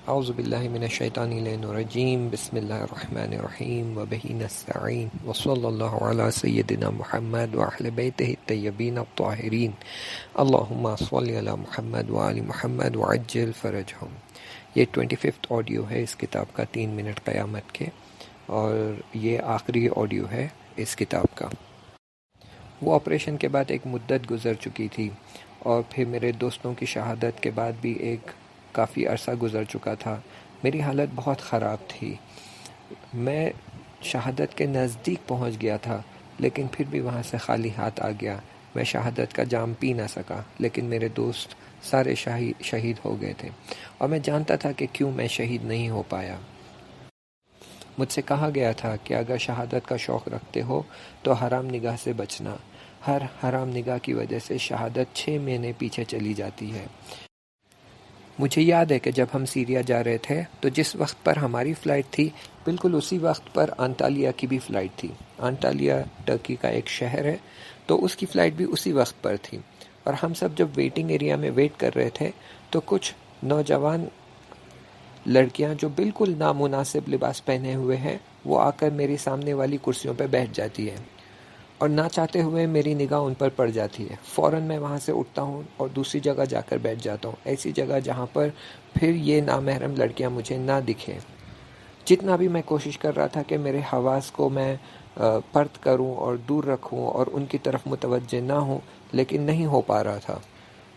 اعوذ باللہ من الشیطان الرجیم بسم اللہ الرحمن الرحیم وبہ نستعین وصلی اللہ علی سیدنا محمد وأہل بیتہ الطیبین الطاہرین اللہم صلی علی محمد وآل محمد وعجل فرجہم۔ یہ 25th آڈیو ہے اس کتاب کا، 3 منٹ قیامت کے، اور یہ آخری آڈیو ہے اس کتاب کا۔ وہ آپریشن کے بعد ایک مدت گزر چکی تھی، اور پھر میرے دوستوں کی شہادت کے بعد بھی ایک کافی عرصہ گزر چکا تھا۔ میری حالت بہت خراب تھی، میں شہادت کے نزدیک پہنچ گیا تھا، لیکن پھر بھی وہاں سے خالی ہاتھ آ گیا۔ میں شہادت کا جام پی نہ سکا، لیکن میرے دوست سارے شہید ہو گئے تھے، اور میں جانتا تھا کہ کیوں میں شہید نہیں ہو پایا۔ مجھ سے کہا گیا تھا کہ اگر شہادت کا شوق رکھتے ہو تو حرام نگاہ سے بچنا۔ ہر حرام نگاہ کی وجہ سے شہادت 6 مہینے پیچھے چلی جاتی ہے۔ مجھے یاد ہے کہ جب ہم سیریا جا رہے تھے تو جس وقت پر ہماری فلائٹ تھی، بالکل اسی وقت پر انطالیہ کی بھی فلائٹ تھی۔ انطالیہ ٹرکی کا ایک شہر ہے، تو اس کی فلائٹ بھی اسی وقت پر تھی، اور ہم سب جب ویٹنگ ایریا میں ویٹ کر رہے تھے تو کچھ نوجوان لڑکیاں جو بالکل نامناسب لباس پہنے ہوئے ہیں، وہ آ کر میری سامنے والی کرسیوں پہ بیٹھ جاتی ہے، اور نہ چاہتے ہوئے میری نگاہ ان پر پڑ جاتی ہے۔ فوراً میں وہاں سے اٹھتا ہوں اور دوسری جگہ جا کر بیٹھ جاتا ہوں، ایسی جگہ جہاں پر پھر یہ نامحرم لڑکیاں مجھے نہ دکھیں۔ جتنا بھی میں کوشش کر رہا تھا کہ میرے حواس کو میں پرت کروں اور دور رکھوں اور ان کی طرف متوجہ نہ ہوں، لیکن نہیں ہو پا رہا تھا۔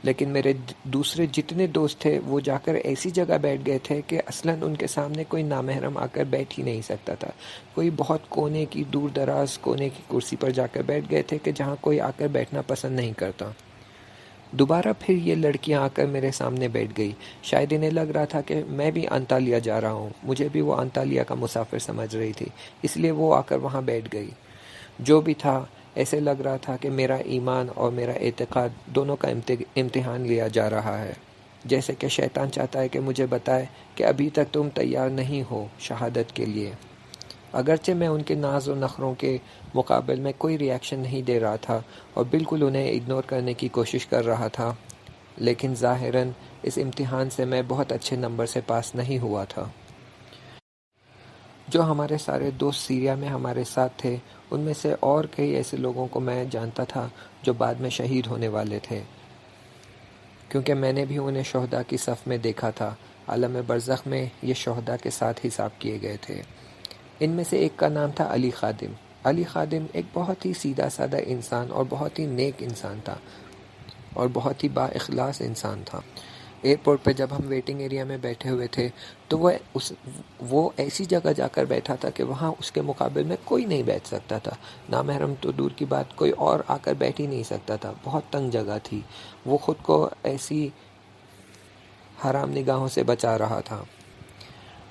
لیکن میرے دوسرے جتنے دوست تھے وہ جا کر ایسی جگہ بیٹھ گئے تھے کہ اصلاً ان کے سامنے کوئی نامحرم آ کر بیٹھ ہی نہیں سکتا تھا۔ کوئی بہت کونے کی، دور دراز کونے کی کرسی پر جا کر بیٹھ گئے تھے کہ جہاں کوئی آ کر بیٹھنا پسند نہیں کرتا۔ دوبارہ پھر یہ لڑکیاں آ کر میرے سامنے بیٹھ گئی۔ شاید انہیں لگ رہا تھا کہ میں بھی انطالیہ جا رہا ہوں، مجھے بھی وہ انطالیہ کا مسافر سمجھ رہی تھی، اس لیے وہ آ کر وہاں بیٹھ گئی۔ جو بھی تھا، ایسے لگ رہا تھا کہ میرا ایمان اور میرا اعتقاد دونوں کا امتحان لیا جا رہا ہے، جیسے کہ شیطان چاہتا ہے کہ مجھے بتائے کہ ابھی تک تم تیار نہیں ہو شہادت کے لیے۔ اگرچہ میں ان کے ناز و نخروں کے مقابل میں کوئی ری ایکشن نہیں دے رہا تھا اور بالکل انہیں اگنور کرنے کی کوشش کر رہا تھا، لیکن ظاہراً اس امتحان سے میں بہت اچھے نمبر سے پاس نہیں ہوا تھا۔ جو ہمارے سارے دوست سیریا میں ہمارے ساتھ تھے، ان میں سے اور کئی ایسے لوگوں کو میں جانتا تھا جو بعد میں شہید ہونے والے تھے، کیونکہ میں نے بھی انہیں شہداء کی صف میں دیکھا تھا۔ عالم برزخ میں یہ شہداء کے ساتھ حساب کیے گئے تھے۔ ان میں سے ایک کا نام تھا علی خادم۔ علی خادم ایک بہت ہی سیدھا سادہ انسان اور بہت ہی نیک انسان تھا، اور بہت ہی با اخلاص انسان تھا۔ ایئرپورٹ پہ جب ہم ویٹنگ ایریا میں بیٹھے ہوئے تھے تو وہ ایسی جگہ جا کر بیٹھا تھا کہ وہاں اس کے مقابل میں کوئی نہیں بیٹھ سکتا تھا۔ نامحرم تو دور کی بات، کوئی اور آ کر بیٹھ ہی نہیں سکتا تھا، بہت تنگ جگہ تھی۔ وہ خود کو ایسی حرام نگاہوں سے بچا رہا تھا۔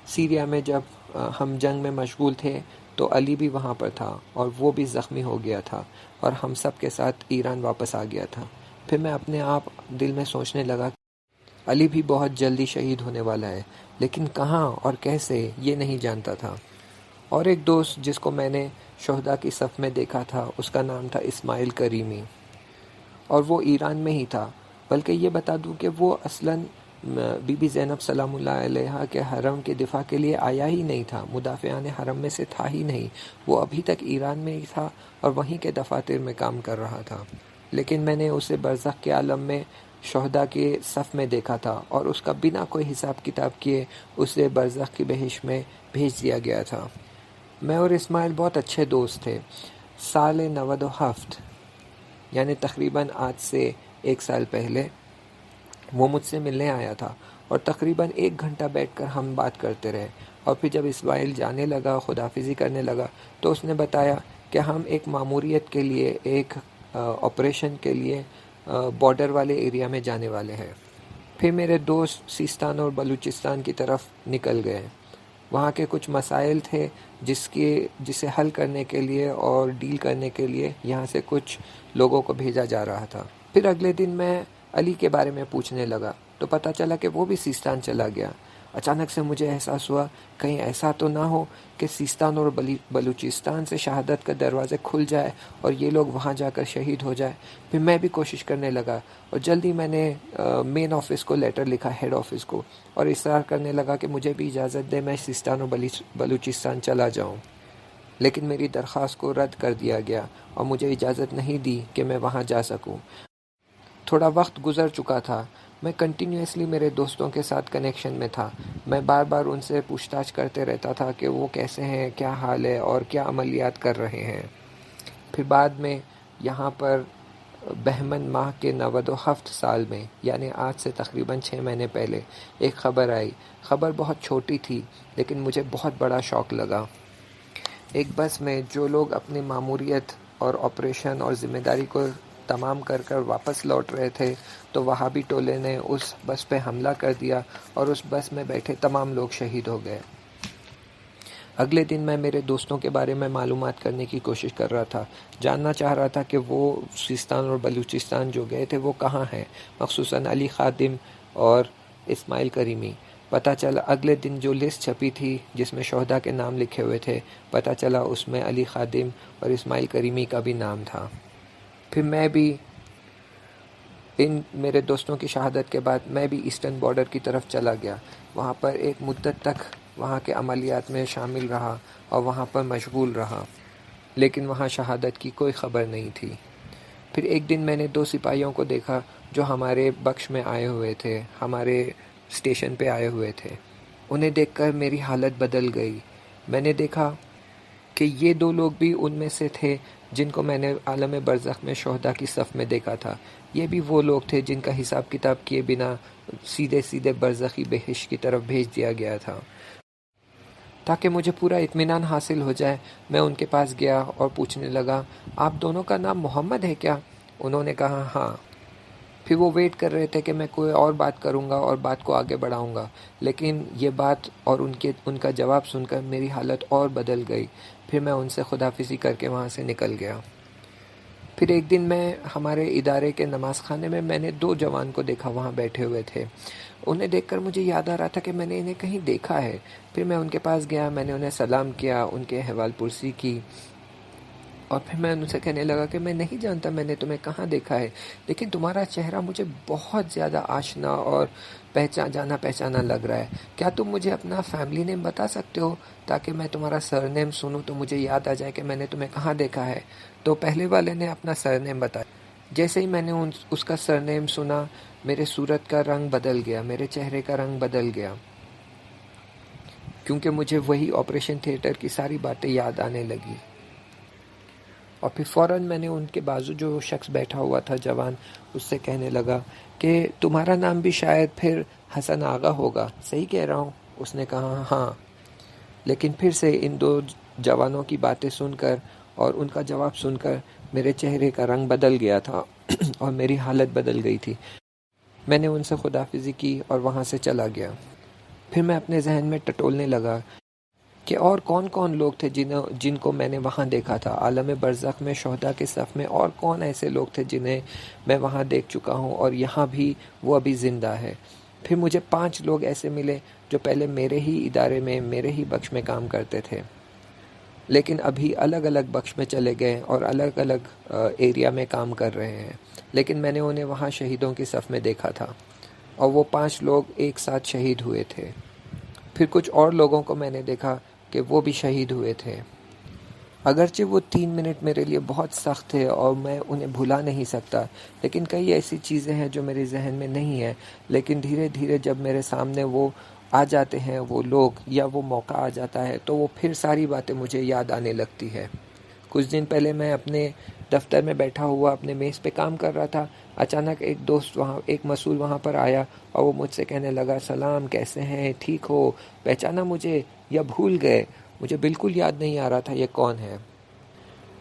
سیریا میں جب ہم جنگ میں مشغول تھے تو علی بھی وہاں پر تھا، اور وہ بھی زخمی ہو گیا تھا، اور ہم سب کے ساتھ ایران واپس آ گیا تھا۔ پھر میں اپنے آپ دل میں سوچنے لگا، علی بھی بہت جلدی شہید ہونے والا ہے، لیکن کہاں اور کیسے یہ نہیں جانتا تھا۔ اور ایک دوست جس کو میں نے شہداء کی صف میں دیکھا تھا، اس کا نام تھا اسماعیل کریمی، اور وہ ایران میں ہی تھا۔ بلکہ یہ بتا دوں کہ وہ اصلاً بی بی زینب سلام اللہ علیہا کے حرم کے دفاع کے لیے آیا ہی نہیں تھا، مدافعان حرم میں سے تھا ہی نہیں۔ وہ ابھی تک ایران میں ہی تھا اور وہیں کے دفاتر میں کام کر رہا تھا، لیکن میں نے اسے برزخ کے عالم میں شہداء کے صف میں دیکھا تھا، اور اس کا بنا کوئی حساب کتاب کیے اسے برزخ کی بہشت میں بھیج دیا گیا تھا۔ میں اور اسماعیل بہت اچھے دوست تھے۔ سال 97، یعنی تقریباً آج سے 1 سال پہلے، وہ مجھ سے ملنے آیا تھا، اور تقریباً 1 گھنٹہ بیٹھ کر ہم بات کرتے رہے۔ اور پھر جب اسماعیل جانے لگا، خداحافظی کرنے لگا، تو اس نے بتایا کہ ہم ایک ماموریت کے لیے، ایک آپریشن کے لیے بارڈر والے ایریا میں جانے والے ہیں۔ پھر میرے دوست سیستان اور بلوچستان کی طرف نکل گئے۔ وہاں کے کچھ مسائل تھے جسے حل کرنے کے لیے اور ڈیل کرنے کے لیے یہاں سے کچھ لوگوں کو بھیجا جا رہا تھا۔ پھر اگلے دن میں علی کے بارے میں پوچھنے لگا تو پتہ چلا کہ وہ بھی سیستان چلا گیا، اچانک سے مجھے احساس ہوا کہیں ایسا تو نہ ہو کہ سیستان اور بلوچستان سے شہادت کا دروازے کھل جائے اور یہ لوگ وہاں جا کر شہید ہو جائے۔ پھر میں بھی کوشش کرنے لگا اور جلدی میں نے مین آفس کو لیٹر لکھا، ہیڈ آفس کو، اور اصرار کرنے لگا کہ مجھے بھی اجازت دے میں سیستان اور بلوچستان چلا جاؤں، لیکن میری درخواست کو رد کر دیا گیا اور مجھے اجازت نہیں دی کہ میں وہاں جا سکوں۔ تھوڑا وقت گزر چکا تھا، میں کنٹینیوسلی میرے دوستوں کے ساتھ کنیکشن میں تھا، میں بار بار ان سے پوچھ تاچھ کرتے رہتا تھا کہ وہ کیسے ہیں، کیا حال ہے اور کیا عملیات کر رہے ہیں۔ پھر بعد میں یہاں پر بہمن ماہ کے 97 سال میں، یعنی آج سے تقریباً 6 مہینے پہلے، ایک خبر آئی۔ خبر بہت چھوٹی تھی لیکن مجھے بہت بڑا شوق لگا۔ ایک بس میں جو لوگ اپنی ماموریت اور آپریشن اور ذمہ داری کو تمام کر واپس لوٹ رہے تھے تو وہابی ٹولے نے اس بس پہ حملہ کر دیا اور اس بس میں بیٹھے تمام لوگ شہید ہو گئے۔ اگلے دن میں میرے دوستوں کے بارے میں معلومات کرنے کی کوشش کر رہا تھا، جاننا چاہ رہا تھا کہ وہ سیستان اور بلوچستان جو گئے تھے وہ کہاں ہیں، مخصوصاً علی خادم اور اسماعیل کریمی۔ پتہ چلا اگلے دن جو لسٹ چھپی تھی جس میں شہداء کے نام لکھے ہوئے تھے، پتہ چلا اس میں علی خادم اور اسماعیل کریمی کا بھی نام تھا۔ پھر میں بھی ان میرے دوستوں کی شہادت کے بعد میں بھی ایسٹرن بارڈر کی طرف چلا گیا۔ وہاں پر ایک مدت تک وہاں کے عملیات میں شامل رہا اور وہاں پر مشغول رہا، لیکن وہاں شہادت کی کوئی خبر نہیں تھی۔ پھر ایک دن میں نے 2 سپاہیوں کو دیکھا جو ہمارے بخش میں آئے ہوئے تھے، ہمارے اسٹیشن پہ آئے ہوئے تھے۔ انہیں دیکھ کر میری حالت بدل گئی۔ میں نے دیکھا کہ یہ 2 لوگ بھی ان میں سے تھے جن کو میں نے عالم برزخ میں شہداء کی صف میں دیکھا تھا۔ یہ بھی وہ لوگ تھے جن کا حساب کتاب کیے بنا سیدھے برزخی بہشت کی طرف بھیج دیا گیا تھا۔ تاکہ مجھے پورا اطمینان حاصل ہو جائے، میں ان کے پاس گیا اور پوچھنے لگا، آپ دونوں کا نام محمد ہے کیا؟ انہوں نے کہا ہاں۔ پھر وہ ویٹ کر رہے تھے کہ میں کوئی اور بات کروں گا اور بات کو آگے بڑھاؤں گا، لیکن یہ بات اور ان کا جواب سن کر میری حالت اور بدل گئی۔ پھر میں ان سے خداحافظی کر کے وہاں سے نکل گیا۔ پھر ایک دن میں ہمارے ادارے کے نماز خانے میں نے 2 جوان کو دیکھا وہاں بیٹھے ہوئے تھے۔ انہیں دیکھ کر مجھے یاد آ رہا تھا کہ میں نے انہیں کہیں دیکھا ہے۔ پھر میں ان کے پاس گیا، میں نے انہیں سلام کیا، ان کے احوال پرسی کی، اور پھر میں ان سے کہنے لگا کہ میں نہیں جانتا میں نے تمہیں کہاں دیکھا ہے، لیکن تمہارا چہرہ مجھے بہت زیادہ آشنا اور پہچانا لگ رہا ہے۔ کیا تم مجھے اپنا فیملی نیم بتا سکتے ہو تاکہ میں تمہارا سر نیم سنوں تو مجھے یاد آ جائے کہ میں نے تمہیں کہاں دیکھا ہے؟ تو پہلے والے نے اپنا سر نیم بتایا۔ جیسے ہی میں نے اس کا سر نیم سنا، میرے صورت کا رنگ بدل گیا، میرے چہرے کا رنگ بدل گیا، کیونکہ مجھے وہی آپریشن تھیٹر کی ساری باتیں یاد آنے لگی۔ اور پھر فوراً میں نے ان کے بازو جو شخص بیٹھا ہوا تھا جوان، اس سے کہنے لگا کہ تمہارا نام بھی شاید پھر حسن آغا ہوگا، صحیح کہہ رہا ہوں؟ اس نے کہا ہاں۔ لیکن پھر سے ان 2 جوانوں کی باتیں سن کر اور ان کا جواب سن کر میرے چہرے کا رنگ بدل گیا تھا اور میری حالت بدل گئی تھی۔ میں نے ان سے خداحافظی کی اور وہاں سے چلا گیا۔ پھر میں اپنے ذہن میں ٹٹولنے لگا کہ اور کون کون لوگ تھے جن کو میں نے وہاں دیکھا تھا عالم برزخ میں شہداء کے صف میں، اور کون ایسے لوگ تھے جنہیں میں وہاں دیکھ چکا ہوں اور یہاں بھی وہ ابھی زندہ ہے۔ پھر مجھے 5 لوگ ایسے ملے جو پہلے میرے ہی ادارے میں، میرے ہی بخش میں کام کرتے تھے، لیکن ابھی الگ الگ بخش میں چلے گئے اور الگ الگ ایریا میں کام کر رہے ہیں، لیکن میں نے انہیں وہاں شہیدوں کی صف میں دیکھا تھا، اور وہ 5 لوگ ایک ساتھ شہید ہوئے تھے۔ پھر کچھ اور لوگوں کو میں نے دیکھا کہ وہ بھی شہید ہوئے تھے۔ اگرچہ وہ 3 منٹ میرے لیے بہت سخت تھے اور میں انہیں بھلا نہیں سکتا، لیکن کئی ایسی چیزیں ہیں جو میرے ذہن میں نہیں ہیں، لیکن دھیرے دھیرے جب میرے سامنے وہ آ جاتے ہیں، وہ لوگ یا وہ موقع آ جاتا ہے، تو وہ پھر ساری باتیں مجھے یاد آنے لگتی ہے۔ کچھ دن پہلے میں اپنے دفتر میں بیٹھا ہوا اپنے میز پہ کام کر رہا تھا، اچانک ایک مسئول وہاں پر آیا اور وہ مجھ سے کہنے لگا، سلام، کیسے ہیں، ٹھیک ہو، پہچانا مجھے یا بھول گئے؟ مجھے بالکل یاد نہیں آ رہا تھا یہ کون ہے۔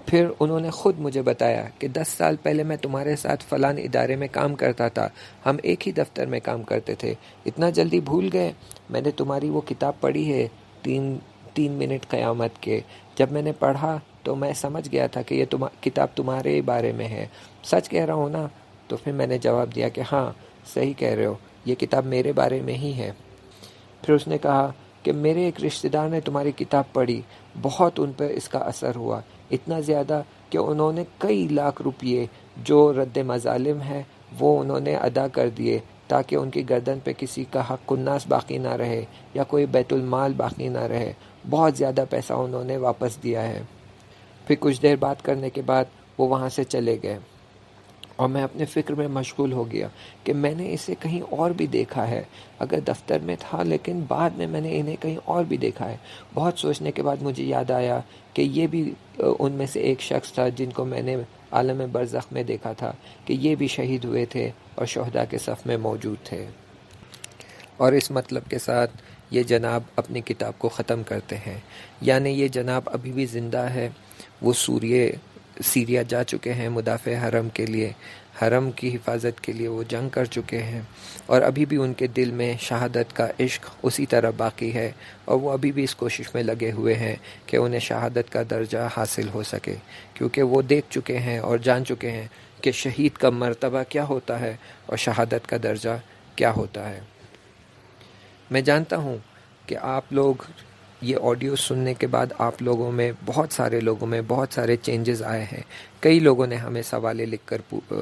پھر انہوں نے خود مجھے بتایا کہ 10 سال پہلے میں تمہارے ساتھ فلان ادارے میں کام کرتا تھا، ہم ایک ہی دفتر میں کام کرتے تھے، اتنا جلدی بھول گئے؟ میں نے تمہاری وہ کتاب پڑھی ہے، 3 منٹ قیامت کے۔ جب میں نے پڑھا تو میں سمجھ گیا تھا کہ یہ کتاب تمہارے بارے میں ہے، سچ کہہ رہا ہوں نا؟ تو پھر میں نے جواب دیا کہ ہاں، صحیح کہہ رہے ہو، یہ کتاب میرے بارے میں ہی ہے۔ پھر اس نے کہا کہ میرے ایک رشتہ دار نے تمہاری کتاب پڑھی، بہت ان پر اس کا اثر ہوا، اتنا زیادہ کہ انہوں نے کئی لاکھ روپیے جو رد مظالم ہے وہ انہوں نے ادا کر دیے تاکہ ان کی گردن پہ کسی کا حق الناس باقی نہ رہے یا کوئی بیت المال باقی نہ رہے۔ بہت زیادہ پیسہ انہوں نے واپس دیا ہے۔ پھر کچھ دیر بات کرنے کے بعد وہ وہاں سے چلے گئے اور میں اپنے فکر میں مشغول ہو گیا کہ میں نے اسے کہیں اور بھی دیکھا ہے، اگر دفتر میں تھا لیکن بعد میں نے انہیں کہیں اور بھی دیکھا ہے۔ بہت سوچنے کے بعد مجھے یاد آیا کہ یہ بھی ان میں سے ایک شخص تھا جن کو میں نے عالم برزخ میں دیکھا تھا کہ یہ بھی شہید ہوئے تھے اور شہداء کے صف میں موجود تھے۔ اور اس مطلب کے ساتھ یہ جناب اپنی کتاب کو ختم کرتے ہیں، یعنی یہ جناب ابھی بھی زندہ ہے، وہ سیریا جا چکے ہیں مدافع حرم کے لیے، حرم کی حفاظت کے لیے وہ جنگ کر چکے ہیں، اور ابھی بھی ان کے دل میں شہادت کا عشق اسی طرح باقی ہے، اور وہ ابھی بھی اس کوشش میں لگے ہوئے ہیں کہ انہیں شہادت کا درجہ حاصل ہو سکے، کیونکہ وہ دیکھ چکے ہیں اور جان چکے ہیں کہ شہید کا مرتبہ کیا ہوتا ہے اور شہادت کا درجہ کیا ہوتا ہے۔ میں جانتا ہوں کہ آپ لوگ یہ آڈیو سننے کے بعد آپ لوگوں میں بہت سارے لوگوں میں بہت سارے چینجز آئے ہیں۔ کئی لوگوں نے ہمیں سوالیں لکھ کر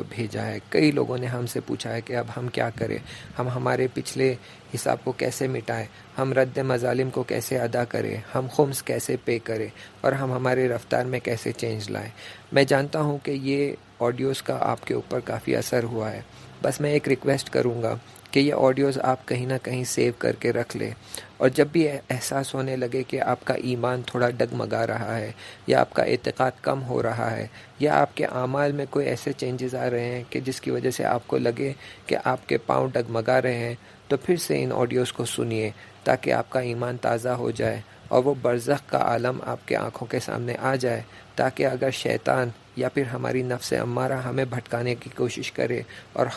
بھیجا ہے، کئی لوگوں نے ہم سے پوچھا ہے کہ اب ہم کیا کریں، ہم ہمارے پچھلے حساب کو کیسے مٹائیں، ہم رد مظالم کو کیسے ادا کریں، ہم خمس کیسے پے کریں، اور ہم ہمارے رفتار میں کیسے چینج لائیں۔ میں جانتا ہوں کہ یہ آڈیوز کا آپ کے اوپر کافی اثر ہوا ہے۔ بس میں ایک ریکویسٹ کروں گا کہ یہ آڈیوز آپ کہیں نہ کہیں سیو کر کے رکھ لیں، اور جب بھی احساس ہونے لگے کہ آپ کا ایمان تھوڑا ڈگمگا رہا ہے یا آپ کا اعتقاد کم ہو رہا ہے یا آپ کے اعمال میں کوئی ایسے چینجز آ رہے ہیں کہ جس کی وجہ سے آپ کو لگے کہ آپ کے پاؤں ڈگمگا رہے ہیں، تو پھر سے ان آڈیوز کو سنیے تاکہ آپ کا ایمان تازہ ہو جائے اور وہ برزخ کا عالم آپ کے آنکھوں کے سامنے آ جائے، تاکہ اگر شیطان یا پھر ہماری نفس امارہ ہمیں بھٹکانے کی کوشش کرے اور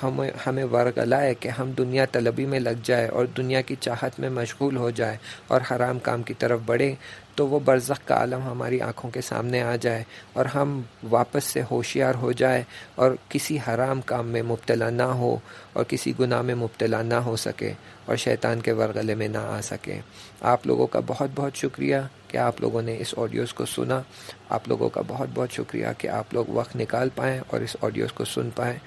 ہمیں ورگلائے کہ ہم دنیا طلبی میں لگ جائے اور دنیا کی چاہت میں مشغول ہو جائے اور حرام کام کی طرف بڑھے، تو وہ برزخ کا عالم ہماری آنکھوں کے سامنے آ جائے اور ہم واپس سے ہوشیار ہو جائے اور کسی حرام کام میں مبتلا نہ ہو اور کسی گناہ میں مبتلا نہ ہو سکے اور شیطان کے ورغلے میں نہ آ سکے۔ آپ لوگوں کا بہت بہت شکریہ کہ آپ لوگوں نے اس آڈیوز کو سنا۔ آپ لوگوں کا بہت بہت شکریہ کہ آپ لوگ وقت نکال پائیں اور اس آڈیوز کو سن پائیں۔